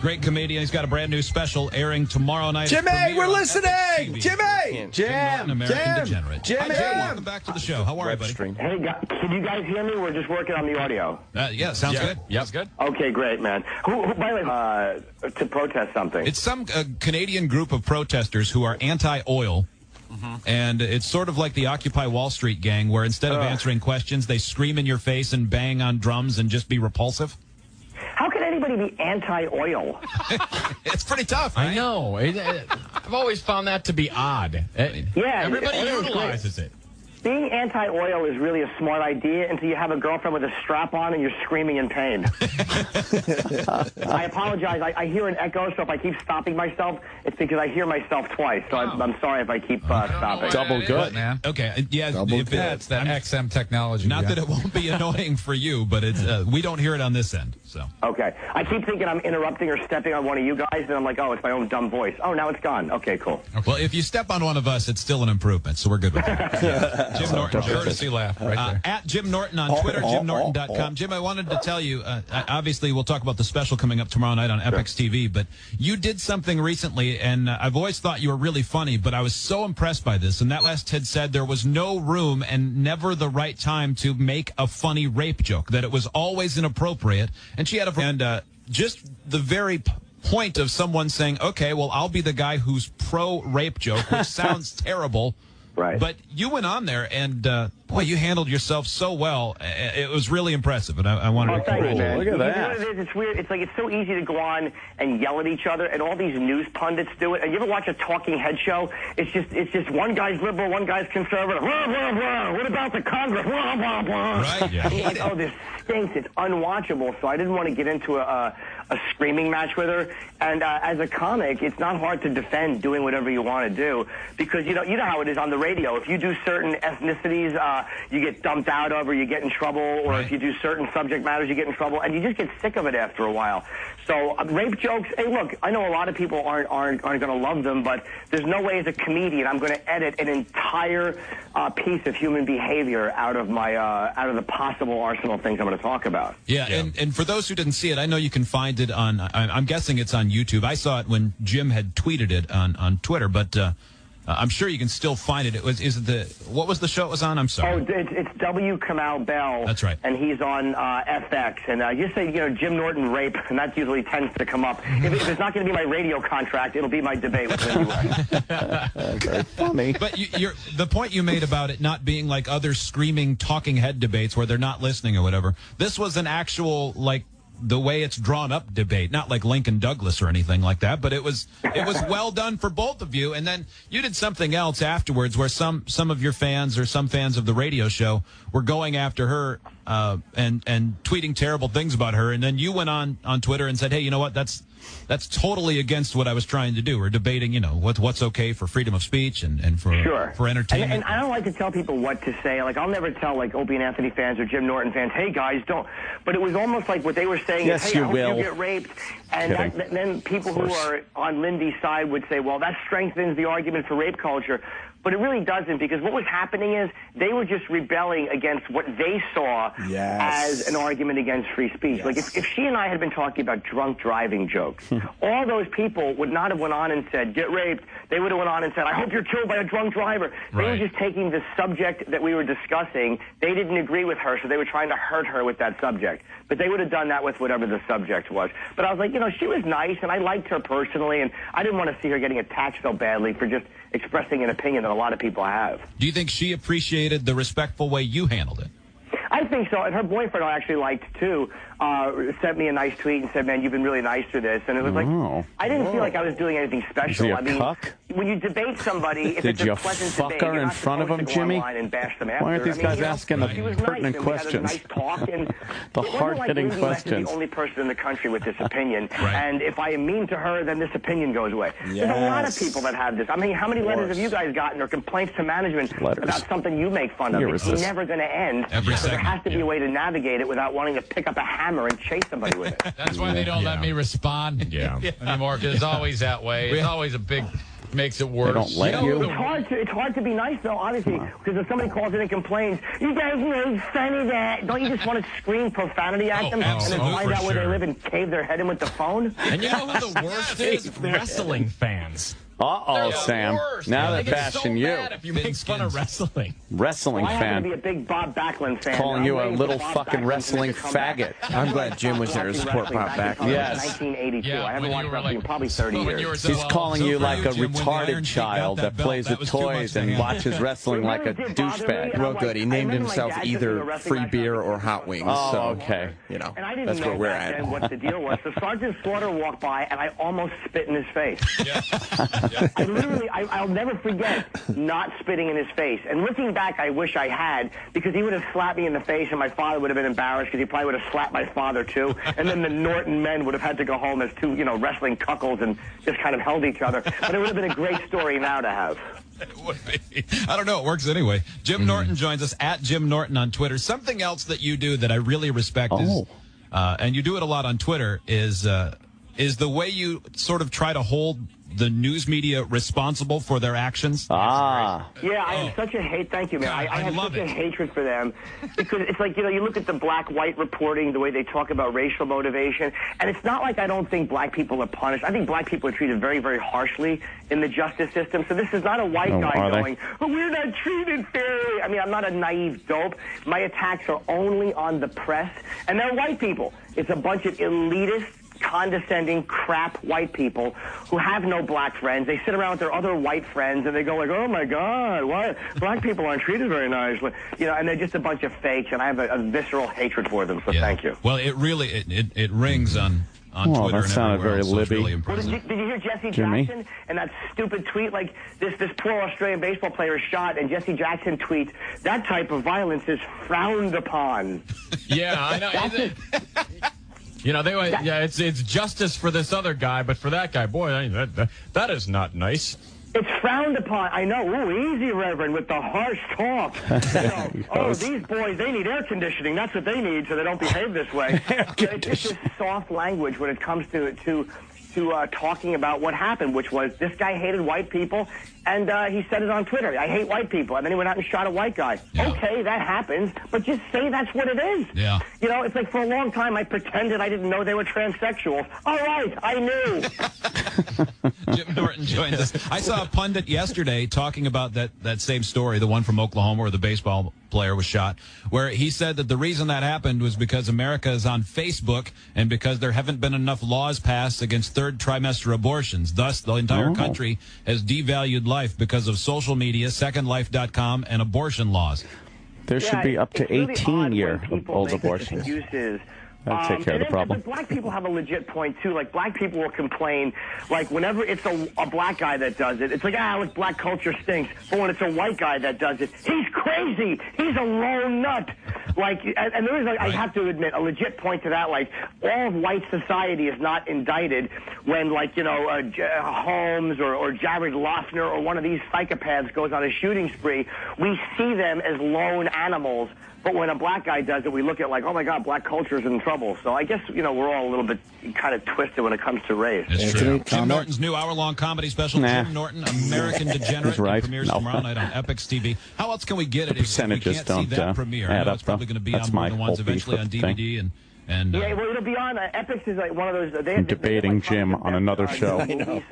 Great comedian. He's got a brand new special airing tomorrow night. Jimmy, Premiere we're on listening. EpixHD. Jimmy, Jim Norton, American Degenerate. Jimmy. Hi, Jim. Welcome back to the show. How are you, buddy? Hey, can you guys hear me? We're just working on the audio. Yeah, sounds good. Yep, good. Okay, great, man. Who by the way, to protest something? It's some Canadian group of protesters who are anti-oil. And it's sort of like the Occupy Wall Street gang, where instead of answering questions, they scream in your face and bang on drums and just be repulsive. How can anybody be anti-oil? It's pretty tough, right? I know. I've always found that to be odd. Yeah, Everybody it is utilizes it. Being anti-oil is really a smart idea until you have a girlfriend with a strap on and you're screaming in pain. I apologize. I hear an echo, so if I keep stopping myself, it's because I hear myself twice. So I'm sorry if I keep stopping. Double good, man. Okay, yeah, It's that XM technology. Not that it won't be annoying for you, but it's we don't hear it on this end. So Okay. I keep thinking I'm interrupting or stepping on one of you guys, and I'm like, oh, it's my own dumb voice. Oh, now it's gone. Okay, cool. well, if you step on one of us, it's still an improvement. So we're good with that. Yeah. Jim Norton, Courtesy laugh right there. at Jim Norton on Twitter, JimNorton.com. Jim, I wanted to tell you, obviously we'll talk about the special coming up tomorrow night on Epix TV, but you did something recently, and I've always thought you were really funny, but I was so impressed by this, and that last had said there was no room and never the right time to make a funny rape joke, that it was always inappropriate, and she had just the very point of someone saying, okay, well, I'll be the guy who's pro-rape joke, which sounds terrible. Right. But you went on there, and boy, you handled yourself so well. It was really impressive, and I wanted to thanks, man. Look at that. You know what it is? It's weird. It's like it's so easy to go on and yell at each other, and all these news pundits do it. And you ever watch a talking head show? It's just one guy's liberal, one guy's conservative. Blah, blah, blah. What about the Congress? Blah, blah, blah. Right? Yeah. Oh, this stinks. It's unwatchable. So I didn't want to get into a a screaming match with her. And as a comic, it's not hard to defend doing whatever you want to do because you know how it is on the radio. If you do certain ethnicities, you get dumped out of, or you get in trouble, or if you do certain subject matters, you get in trouble, and you just get sick of it after a while. So rape jokes. Hey, look, I know a lot of people aren't going to love them, but there's no way as a comedian I'm going to edit an entire piece of human behavior out of the possible arsenal of things I'm going to talk about. Yeah, and for those who didn't see it, I know you can find it on. I'm guessing it's on YouTube. I saw it when Jim had tweeted it on Twitter, but I'm sure you can still find it. What was the show it was on? I'm sorry. Oh, it's W. Kamau Bell. That's right. And he's on FX. And just say, Jim Norton rape, and that usually tends to come up. If it's not going to be my radio contract, it'll be my debate with Lindy West. Very funny. But the point you made about it not being like other screaming talking head debates where they're not listening or whatever, this was an actual, like, the way it's drawn up debate, not like Lincoln Douglas or anything like that, but it was well done for both of you. And then you did something else afterwards where some of your fans or some fans of the radio show were going after her and tweeting terrible things about her, and then you went on Twitter and said, hey, you know what, that's totally against what I was trying to do. We're debating, what's okay for freedom of speech and for entertainment. And I don't like to tell people what to say. Like, I'll never tell, like, Opie and Anthony fans or Jim Norton fans, hey, guys, don't. But it was almost like what they were saying is, hey, I hope you get raped. And then people who are on Lindy's side would say, well, that strengthens the argument for rape culture. But it really doesn't, because what was happening is they were just rebelling against what they saw as an argument against free speech. Like, if she and I had been talking about drunk driving jokes, all those people would not have went on and said, get raped. They would have went on and said, I hope you're killed by a drunk driver. They were just taking the subject that we were discussing. They didn't agree with her, so they were trying to hurt her with that subject. But they would have done that with whatever the subject was. But I was like, she was nice, and I liked her personally, and I didn't want to see her getting attacked so badly for just expressing an opinion that a lot of people have. Do you think she appreciated the respectful way you handled it? I think so, and her boyfriend I actually liked too. Sent me a nice tweet and said, man, you've been really nice through this. And it was like, I didn't feel like I was doing anything special. I mean, cuck? When you debate somebody, if Did it's a pleasant fuck debate, her in front of him, Jimmy? And bash them after. Why aren't these guys asking the pertinent nice, questions? Nice talk, and the hard-hitting questions. The only person in the country with this opinion, and if I am mean to her, then this opinion goes away. There's a lot of people that have this. I mean, how many letters have you guys gotten or complaints to management about something you make fun of? It's never going to end. So there has to be a way to navigate it without wanting to pick up a hammer and chase somebody with it. That's why they don't let me respond anymore, because it's always that way. It's always a big... Makes it worse. They don't let you. It's hard to be nice, though, honestly, because if somebody calls in and complains, you guys made fun of that. Don't you just want to scream profanity at them and then find out where they live and cave their head in with the phone? And you know who the worst is? Wrestling fans. Uh-oh, Sam. Now they're bashing you. If you make fun of wrestling. Wrestling fan. I happen to be a big Bob Backlund fan. Calling you a little fucking wrestling faggot. I'm glad Jim was there to support Bob Backlund. Yes. 1982. I haven't watched wrestling in probably 30 years. He's calling you like a retarded child that plays with toys and watches wrestling like a douchebag. Well, good. He named himself either free beer or hot wings. Oh, okay. And I didn't know where we're at. And what the deal was. So Sergeant Slaughter walked by, and I almost spit in his face. I literally, I'll never forget not spitting in his face. And looking back, I wish I had, because he would have slapped me in the face, and my father would have been embarrassed, because he probably would have slapped my father, too. And then the Norton men would have had to go home as two, wrestling cuckolds and just kind of held each other. But it would have been a great story now to have. It would be. I don't know. It works anyway. Jim Norton joins us at Jim Norton on Twitter. Something else that you do that I really respect is, and you do it a lot on Twitter, is the way you sort of try to hold the news media responsible for their actions. Yeah, I have such a hate. Thank you, man. I have such a hatred for them, because it's like, you look at the black-white reporting, the way they talk about racial motivation, and it's not like I don't think black people are punished. I think black people are treated very, very harshly in the justice system. So this is not a white guy going, we're not treated fairly. I mean, I'm not a naive dope. My attacks are only on the press, and they're white people. It's a bunch of elitist, condescending crap white people who have no black friends. They sit around with their other white friends and they go like, oh my God, why black people aren't treated very nicely, and they're just a bunch of fakes, and I have a visceral hatred for them. So thank you. Well, it really it rings on Twitter. That sounded very libby. Really did you hear Jesse Jackson and that stupid tweet? Like this poor Australian baseball player is shot, and Jesse Jackson tweets, that type of violence is frowned upon. Yeah, I know. You know, it's justice for this other guy, but for that guy, boy, that is not nice. It's frowned upon. I know. Ooh, easy, Reverend, with the harsh talk. These boys, they need air conditioning. That's what they need, so they don't behave this way. It's just soft language when it comes to talking about what happened, which was this guy hated white people, and he said it on Twitter. I hate white people. And then he went out and shot a white guy. Yeah. Okay, that happens, but just say that's what it is. Yeah. You know, it's like for a long time I pretended I didn't know they were transsexuals. All right, I knew. Jim Norton joins us. I saw a pundit yesterday talking about that same story, the one from Oklahoma where the baseball player was shot, where he said that the reason that happened was because America is on Facebook and because there haven't been enough laws passed against third trimester abortions. Thus, the entire country has devalued life because of social media, SecondLife.com, and abortion laws. There should be up to 18-year-old abortions. That'd take care of the problem. But black people have a legit point, too. Like, black people will complain, like, whenever it's a black guy that does it, it's like, look, black culture stinks. But when it's a white guy that does it, he's crazy. He's a lone nut. Like, and there is, like, I have to admit, a legit point to that. Like, all of white society is not indicted when, like, you know, Holmes or Jared Loughner or one of these psychopaths goes on a shooting spree. We see them as lone animals. But when a black guy does it, we look at like, oh, my God, black culture is in trouble. So I guess, you know, we're all a little bit kind of twisted when it comes to race. It's true. Jim Norton's new hour-long comedy special, Jim Norton, American Degenerate, premieres tomorrow night on Epix TV. How else can we get it if we can't see that premiere? I know it's probably going to be on one of the ones eventually on DVD yeah, well, it'll be on. Epix is like one of those. I'm debating Jim on another show. So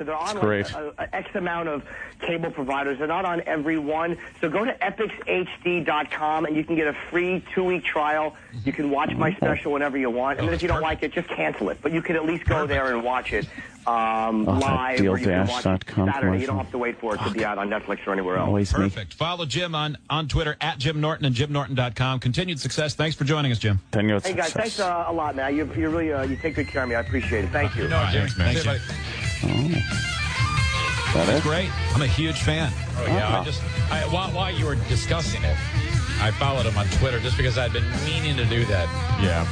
they're on it's great. Like X amount of cable providers. They're not on every one. So go to EpixHD.com and you can get a free 2-week trial. You can watch my special whenever you want. And then if you don't like it, just cancel it. But you can at least go there and watch it live. Or you can watch it Saturday. You don't have to wait for it to be out on Netflix or anywhere else. Perfect. Follow Jim on Twitter at Jim Norton and JimNorton.com. Continued success. Thanks for joining us, Jim. Hey guys, thanks a lot, man. You really you take good care of me. I appreciate it. Thank you. Thanks, man. That's great. I'm a huge fan. Oh yeah, while you were discussing it, I followed him on Twitter just because I'd been meaning to do that. Yeah.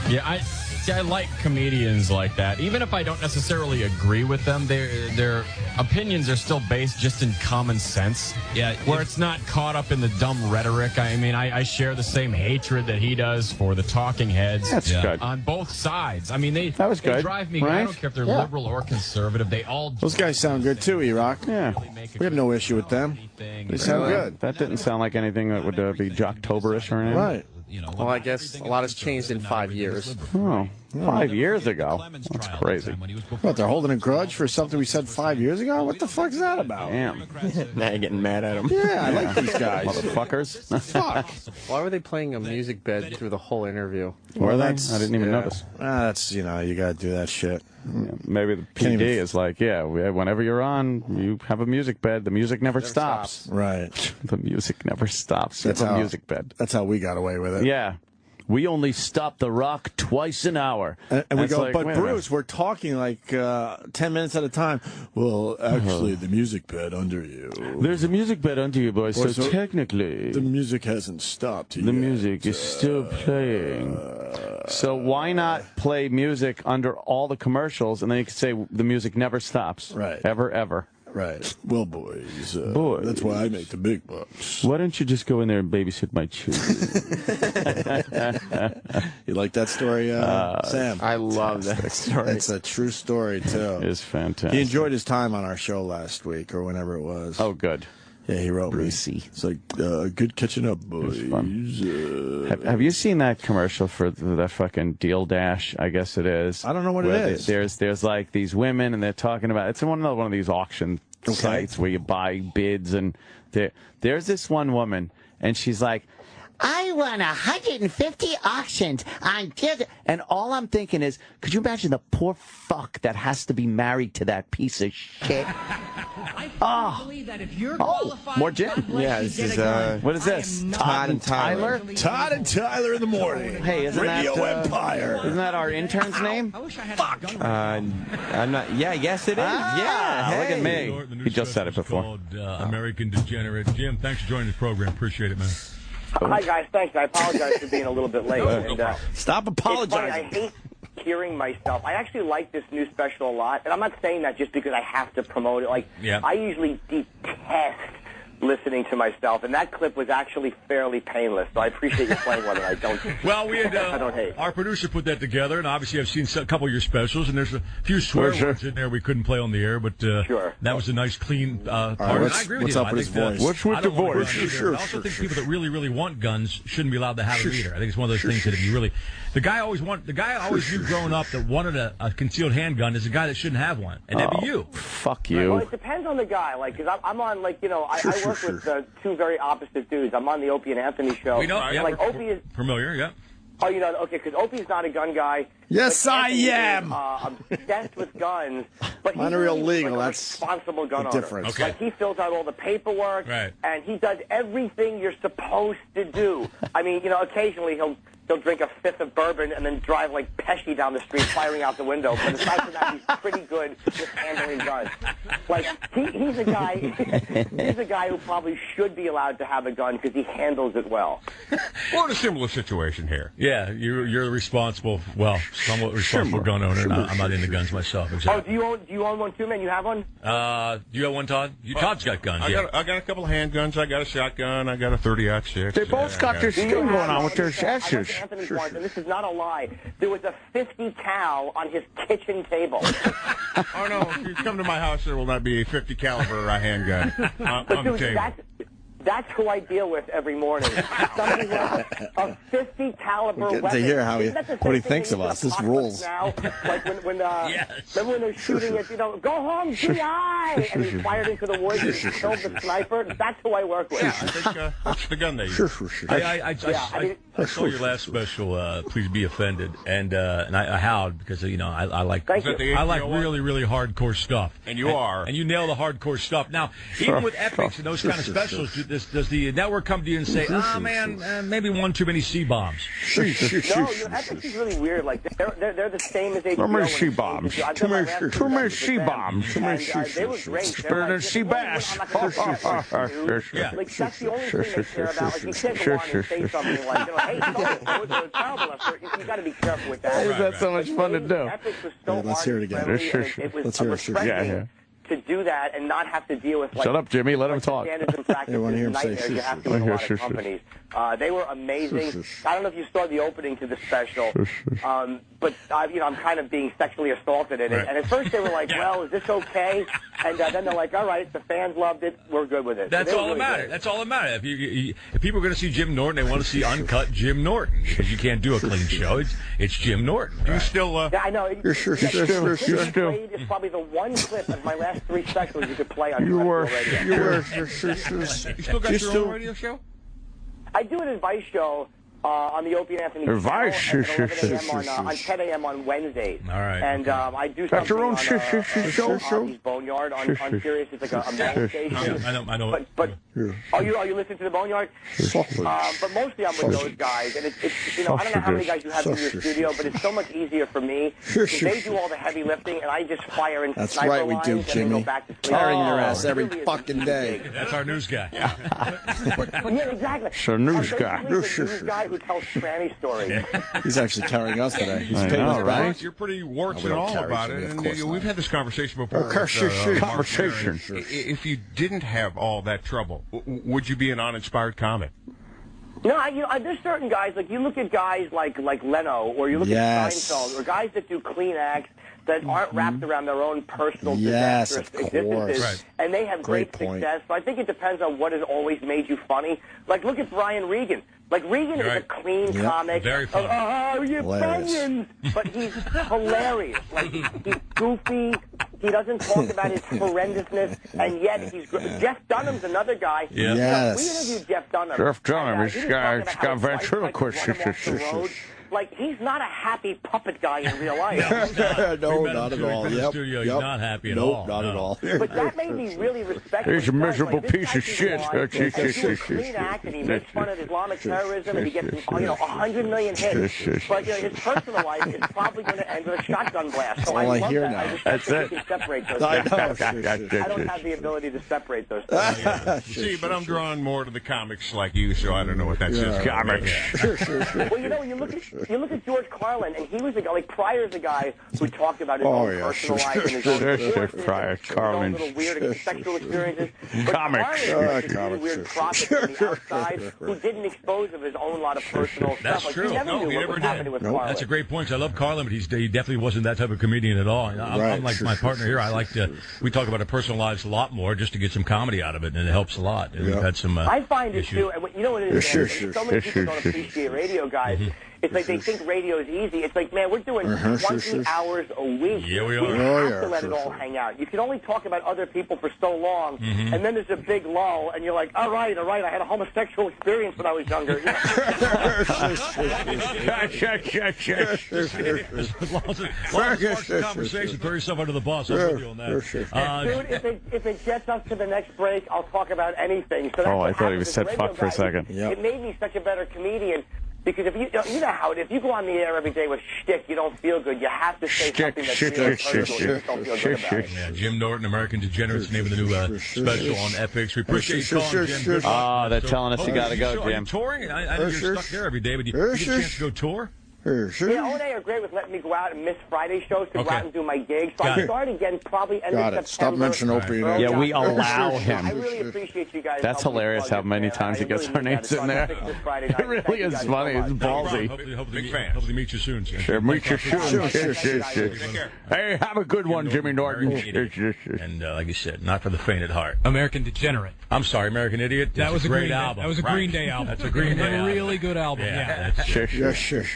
I like comedians like that. Even if I don't necessarily agree with them, their opinions are still based just in common sense. Yeah, where it's not caught up in the dumb rhetoric. I mean, I share the same hatred that he does for the talking heads. That's good. On both sides. I mean, they drive me. Right? I don't care if they're liberal or conservative. They all. Those guys sound good too, E-Rock. Yeah, we have no issue with them. They sound good. That didn't sound like anything that would be Jocktober-ish or anything. Right. Well, I guess a lot has changed in 5 years. Oh, 5 years ago? That's crazy. What, they're holding a grudge for something we said 5 years ago? What the fuck is that about? Damn. Now you're getting mad at them. Yeah, I like these guys. Motherfuckers. Fuck. Why were they playing a music bed through the whole interview? Were they? I didn't even notice. That's, you gotta do that shit. Yeah, maybe the PD is like, whenever you're on, you have a music bed. The music never stops. Right. The music never stops. That's a music bed. That's how we got away with it. Yeah. We only stop the rock twice an hour. And we go, but Bruce, we're talking like 10 minutes at a time. Well, actually, the music bed under you. There's a music bed under you, boys, so technically... The music hasn't stopped yet. The music is still playing. So why not play music under all the commercials, and then you could say the music never stops. Right. Ever, ever. Right. Well, boys, that's why I make the big bucks. Why don't you just go in there and babysit my children? You like that story, Sam? I love that story. It's a true story, too. It's fantastic. He enjoyed his time on our show last week, or whenever it was. Oh, good. Yeah, he wrote Brucey. Me. It's like, good catching up, boys. Have you seen that commercial for the fucking Deal Dash, I guess it is? I don't know what it is. There's like these women, and they're talking about, it's one of these auction sites where you buy bids, and there's this one woman, and she's like, I won 150 auctions on Deal. And all I'm thinking is, could you imagine the poor fuck that has to be married to that piece of shit? Believe that if you're qualified, more Jim. Yeah, this is what is this? Todd and Tyler. Todd and Tyler in the morning. Hey, isn't Radio that Empire? Isn't that our intern's name? Fuck. I'm not. Yeah, yes, it is. Look at me. He just said it before. Called, American Degenerate. Jim, thanks for joining the program. Appreciate it, man. Hi, guys. Thanks. I apologize for being a little bit late. Stop apologizing. hearing myself. I actually like this new special a lot, and I'm not saying that just because I have to promote it. Like, I usually detest listening to myself, and that clip was actually fairly painless. So I appreciate you playing one, and I don't. Well, we had I don't hate. our producer put that together, and obviously I've seen a couple of your specials, and there's a few swear words in there we couldn't play on the air, but that was a nice, clean part. Right, I agree with what's you. up with his voice? What's with the voice? I also think people that really, really want guns shouldn't be allowed to have them either. I think it's one of those things that if you really, the guy I always knew growing up that wanted a concealed handgun is a guy that shouldn't have one, and that'd be you. Fuck you. Well, it depends on the guy. Like, because I'm on, like, you know, I work with two very opposite dudes. I'm on the Opie and Anthony show. We know. Yeah, like Opie is familiar. Yeah. Oh, you know, okay, because Opie's not a gun guy. Yes, I am. Obsessed with guns, but he's Unreal really, legal. like, a That's responsible gun the owner. difference. Okay. Like, he fills out all the paperwork, and he does everything you're supposed to do. I mean, you know, occasionally he'll drink a fifth of bourbon and then drive like Pesci down the street, firing out the window. But aside from that, he's pretty good with handling guns. Like he's a guy, he's a guy who probably should be allowed to have a gun because he handles it well. We're in a similar situation here. Yeah, you're responsible. Well, somewhat responsible gun owner. I'm not into guns myself. Exactly. Oh, do you own one too, man? You have one? Do you have one, Todd? Todd's got guns. I got a couple of handguns. I got a shotgun. I got a 30-06. They both got this thing going on with their asses. Anthony's once, and this is not a lie. There was a 50 cal on his kitchen table. Oh no! If you come to my house, there will not be a 50 caliber handgun on the table. That's who I deal with every morning. Somebody with a 50 caliber weapon. To hear how what he thinks of us. This rules. Now, like when remember when they're shooting at, you know, go home, GI, and he fired into the woods and killed the sniper. That's who I work with. Yeah, I think that's the gun they use. I saw your last special, Please Be Offended, and I howled because you know I like really, really hardcore stuff. And you are, and you nail the hardcore stuff. Now, even with Epix and those kind of specials, does the network come to you and say, "Ah, man, maybe one too many C-bombs"? No, Epix is really weird. Like they're the same as HBO. Too many C-bombs. Too many C-bombs. They were great. Better than C-bass. Like that's the only thing they care about. Like you can't go on and say something like, you know, hey, so terrible. You got to be careful with that. That's so much fun to do. Epix was so let's hear it again. It was refreshing to do that and not have to deal with, like, shut up, Jimmy. Let him talk. Standards and practices, nightmares you have to with a lot of companies. They were amazing. I don't know if you saw the opening to the special, but you know, I'm kind of being sexually assaulted in it. And at first they were like, "Well, is this okay?" And then they're like, "All right, the fans loved it. We're good with it." That's all that matters. That's all that matters. If people are going to see Jim Norton, they want to see uncut Jim Norton because you can't do a clean show. It's Jim Norton. You still? Yeah, I know. You're sure. It's probably the one clip of my last 3 specials you could play on radio. You still got your own radio show? I do an advice show on the Opie and Anthony Advice channel at 11 a.m. on 10 a.m. on Wednesdays. All right. And I do got something your own on Ollie's Boneyard on Sirius. It's like a man station. Yeah, I know. But are you listening to the Boneyard? But mostly I'm with those guys, and it's you know, I don't know how many guys you have in your studio, but it's so much easier for me because they do all the heavy lifting, and I just fire in sniper right, we do, lines and Jimmy. go back to sleep. Carrying your ass every fucking day. That's our news guy. Yeah, exactly. So news guy. The news guy who tells tranny stories. He's actually carrying us today. He's I paying know, us back. right? You're pretty warts and all about it, and we've had this conversation before. Conversation. If you didn't have all that trouble, would you be an uninspired comic? No, you know, there's certain guys, like you look at guys like Leno, or you look at Seinfeld, or guys that do clean acts that aren't wrapped around their own personal disastrous existences, and they have great success. So I think it depends on what has always made you funny. Like, look at Brian Regan. Like, Regan is a clean comic. Very funny. Oh, you Funyuns! But he's hilarious. Like, he's goofy. He doesn't talk about his horrendousness, and yet he's Jeff Dunham's another guy. Yeah. Yes. We interviewed Jeff Dunham. Jeff Dunham, he's got ventriloquist. Like, he's not a happy puppet guy in real life. No, not at all. He's not happy at all. Not at all. But that made me really respect him. He's a miserable piece of shit. He does a clean act, and he makes fun of Islamic terrorism, and he gets, 100 million hits. But his personal life is probably going to end with a shotgun blast. So I love that. I just That's it. can separate those I don't have the ability to separate those things. See, but I'm drawn more to the comics like you, so I don't know what that says. Comics. Well, you know, when you look at you look at George Carlin, and he was like Pryor's a guy who talked about his own personal life and his own Pryor, Carlin, little weird sexual experiences. But Carlin was a really weird prophet from the outside who didn't expose of his own lot of personal That's stuff. true. He never knew what was happening with Carlin. That's a great point. I love Carlin, but he definitely wasn't that type of comedian at all. I'm like my partner here. I like to. We talk about our personal lives a lot more just to get some comedy out of it, and it helps a lot. And we've had some. I find it too. And you know what it is? So many people don't sure. appreciate radio, guys. It's like they think radio is easy. It's like, man, we're doing 20 hours a week. Yeah, we We are. have to let it all hang out. You can only talk about other people for so long, and then there's a big lull, and you're like, all right, I had a homosexual experience when I was younger. You know? As long as it sparks the conversation, throw yourself under the bus. I'm with you on that. Dude, if it gets us to the next break, I'll talk about anything. So that's I what thought he happens was with said radio fuck for a guys. second. It made me such a better comedian. Because if you know how it is, if you go on the air every day with shtick, you don't feel good. You have to say something that's really personal. You just don't feel good about it. Yeah, Jim Norton, American Degenerate, is the name of the new special on Epix. We appreciate you calling, Jim. They're telling us you got to go, Are you Jim. touring? I know you're stuck there every day, but you get a chance to go tour? Yeah, O&A are great with letting me go out and miss Friday shows to go out and do my gigs. So I start again probably end of September. Stop mentioning Opie. Yeah, we allow him. I really appreciate you guys. That's hilarious how many times he gets our names in there. It really is funny. It's ballsy. Hopefully meet you soon. Sure, meet you soon. Sure. Hey, have a good one, Jimmy Norton. And like you said, not for the faint at heart. American Degenerate. I'm sorry, American Idiot. That was a great Green album. That was a Green Day album. That's a Green Day album. Really good album. Yeah. Sure.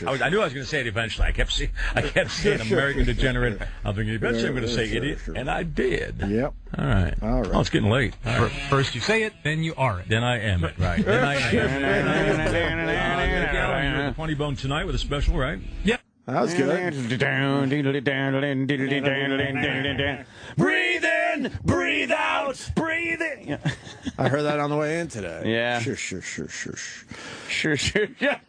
I knew I was going to say it eventually. I kept saying American Degenerate. I'm thinking eventually I'm going to say idiot, and I did. Yep. All right. Oh, it's getting late. Right. First you say it, then you are it. Then I am it. Right. Then I am. The Funny Bone tonight with a special, right? Yep. That was good. Breathe in, breathe out, breathe in. I heard that on the way in today. Yeah. Sure.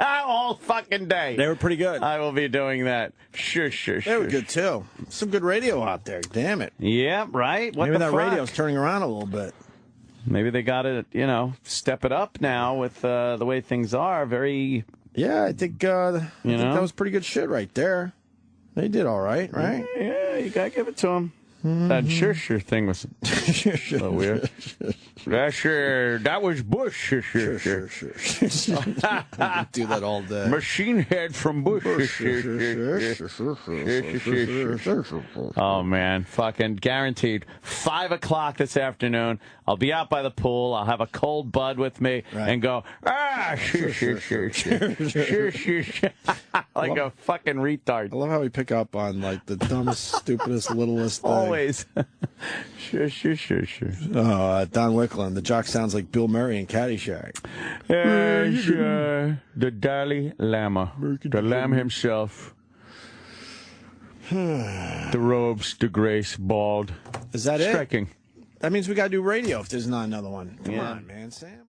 All fucking day. They were pretty good. I will be doing that. Sure. They were good too. Some good radio out there. Damn it. Yeah, right? What Maybe the that fuck? radio's turning around a little bit. Maybe they got to, step it up now with the way things are. Very. Yeah, I think that was pretty good shit right there. They did all right, right? Yeah, you got to give it to them. That sure thing was a little weird. That was Bush. Sure. Do that all day. Machine Head from Bush. Oh, man. Fucking guaranteed. 5 o'clock this afternoon. I'll be out by the pool. I'll have a cold bud with me and go, sure. Like a fucking retard. I love how we pick up on, like, the dumbest, stupidest, littlest thing. Always. Sure. Don Wicklund. The jock sounds like Bill Murray in Caddyshack. Sure. The Dalai Lama. The Lamb himself. The robes, the grace, bald. Is that Striking. That means we got to do radio if there's not another one. Come on, man, Sam.